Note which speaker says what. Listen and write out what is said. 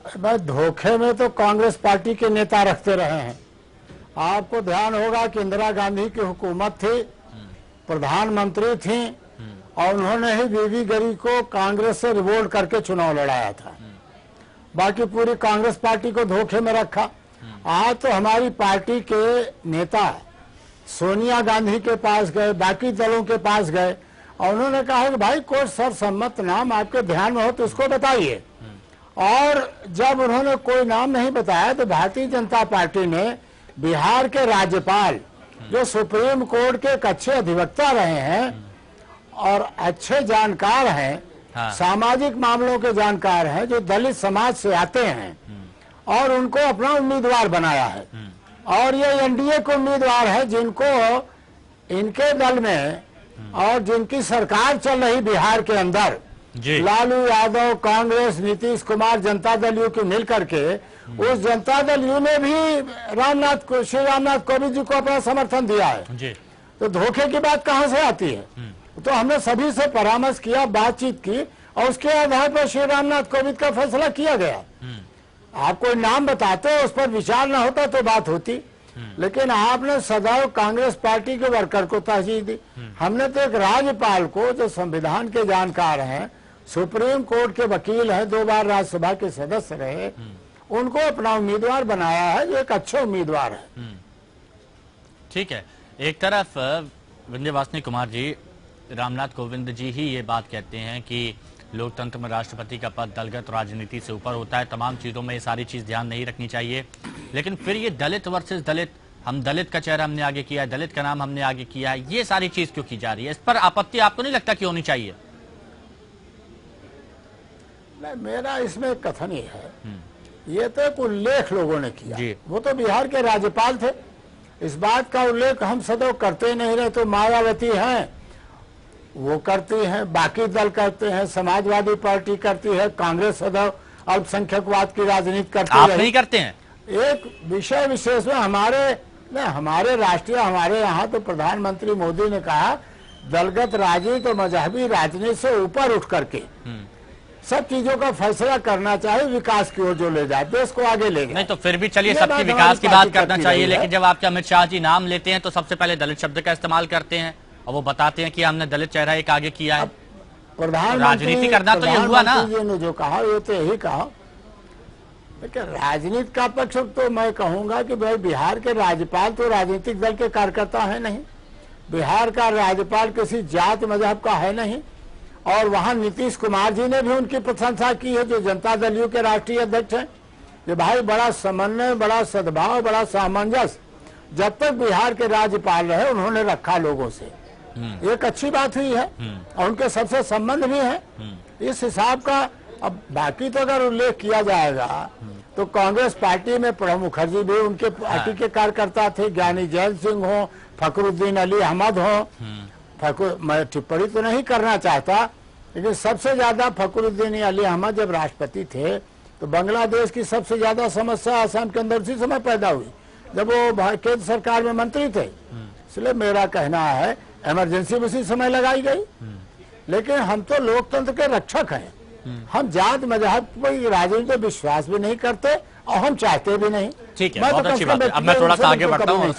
Speaker 1: भाई धोखे में तो कांग्रेस पार्टी के नेता रखते रहे हैं। आपको ध्यान होगा कि इंदिरा गांधी की हुकूमत थी, प्रधानमंत्री थी और उन्होंने ही बीबी गरी को कांग्रेस से रिवोल्ट करके चुनाव लड़ाया था। बाकी पूरी कांग्रेस पार्टी को धोखे में रखा। आज तो हमारी पार्टी के नेता सोनिया गांधी के पास गए, बाकी दलों के पास गए और उन्होंने कहा कि भाई कोई सर्वसम्मत नाम आपके ध्यान में हो तो उसको बताइए। और जब उन्होंने कोई नाम नहीं बताया तो भारतीय जनता पार्टी ने बिहार के राज्यपाल, जो सुप्रीम कोर्ट के एक अच्छे अधिवक्ता रहे हैं और अच्छे जानकार हैं, सामाजिक मामलों के जानकार हैं, जो दलित समाज से आते हैं, और उनको अपना उम्मीदवार बनाया है। और ये एनडीए के उम्मीदवार है जिनको इनके दल में और जिनकी सरकार चल रही बिहार के अंदर, लालू यादव, कांग्रेस, नीतीश कुमार, जनता दल यू की मिलकर के, उस जनता दल यू ने भी श्री रामनाथ कोविंद जी को अपना समर्थन दिया है। तो धोखे की बात कहां से आती है? तो हमने सभी से परामर्श किया, बातचीत की और उसके आधार पर श्री रामनाथ कोविंद का फैसला किया गया। आप कोई नाम बताते, उस पर विचार न होता तो बात होती, लेकिन आपने सदैव कांग्रेस पार्टी के वर्कर को तरजीह दी। हमने तो एक राज्यपाल को, जो संविधान के जानकार हैं, सुप्रीम कोर्ट के वकील हैं, 2 बार राज्यसभा के सदस्य रहे, उनको अपना उम्मीदवार बनाया है, जो एक अच्छे उम्मीदवार है।
Speaker 2: ठीक है, एक तरफ विंध्यवासिनी कुमार जी, रामनाथ कोविंद जी ही ये बात कहते हैं कि लोकतंत्र में राष्ट्रपति का पद दलगत राजनीति से ऊपर होता है, तमाम चीजों में ये सारी चीज ध्यान नहीं रखनी चाहिए। लेकिन फिर ये दलित वर्सेस दलित, हम दलित का चेहरा हमने आगे किया है, दलित का नाम हमने आगे किया है, ये सारी चीज क्यों की जा रही है? इस पर आपत्ति आपको नहीं लगता कि होनी चाहिए?
Speaker 1: नहीं, मेरा इसमें कथन ही है, ये तो एक उल्लेख लोगों ने किया। वो तो बिहार के राज्यपाल थे, इस बात का उल्लेख हम सदैव करते नहीं रहे। तो मायावती हैं, वो करती हैं, बाकी दल करते हैं, समाजवादी पार्टी करती है, कांग्रेस सदैव अल्पसंख्यकवाद की राजनीति करती है।
Speaker 2: आप नहीं करते हैं?
Speaker 1: एक विषय विशेष में हमारे राष्ट्रीय, हमारे यहाँ तो प्रधानमंत्री मोदी ने कहा दलगत राजनीति और मजहबी राजनीति से ऊपर उठ करके सब चीजों का फैसला करना चाहिए, विकास की ओर जो ले जाए, देश को आगे ले जाए।
Speaker 2: नहीं तो फिर भी चलिए, सबकी विकास की बात करना चाहिए, लेकिन जब आपके अमित शाह जी नाम लेते हैं तो सबसे पहले दलित शब्द का इस्तेमाल करते हैं और वो बताते हैं कि हमने दलित चेहरा एक आगे किया है। राजनीति करना तो ये हुआ ना,
Speaker 1: ने जो कहा ये तो यही कहा। लेकिन राजनीति का पक्ष तो मैं कहूंगा कि भाई बिहार के राज्यपाल तो राजनीतिक दल के कार्यकर्ता है नहीं, बिहार का राज्यपाल किसी जात मजहब का है नहीं। और वहां नीतीश कुमार जी ने भी उनकी प्रशंसा की है, जो जनता दल यू के राष्ट्रीय अध्यक्ष हैं, कि भाई बड़ा समन्वय, बड़ा सद्भाव, बड़ा सामंजस्य जब तक बिहार के राज्यपाल रहे उन्होंने रखा लोगों से। एक अच्छी बात हुई है और उनके सबसे संबंध भी है इस हिसाब का। अब बाकी तो अगर उल्लेख किया जाएगा तो कांग्रेस पार्टी में प्रणब मुखर्जी भी उनके पार्टी के कार्यकर्ता थे, ज्ञानी जैल सिंह हो, फखरुद्दीन अली अहमद हो। मैं टिप्पणी तो नहीं करना चाहता, लेकिन सबसे ज्यादा फखरुद्दीन अली अहमद जब राष्ट्रपति थे तो बांग्लादेश की सबसे ज्यादा समस्या आसाम के अंदर उसी समय पैदा हुई जब वो केंद्र सरकार में मंत्री थे। इसलिए मेरा कहना है इमरजेंसी उसी समय लगाई गई। लेकिन हम तो लोकतंत्र के रक्षक हैं, हम जात मजहब की राजनीति में विश्वास भी नहीं करते और हम चाहते भी नहीं।
Speaker 2: ठीक है, बहुत अच्छी बात है। अब मैं थोड़ा सा आगे बढ़ता हूँ।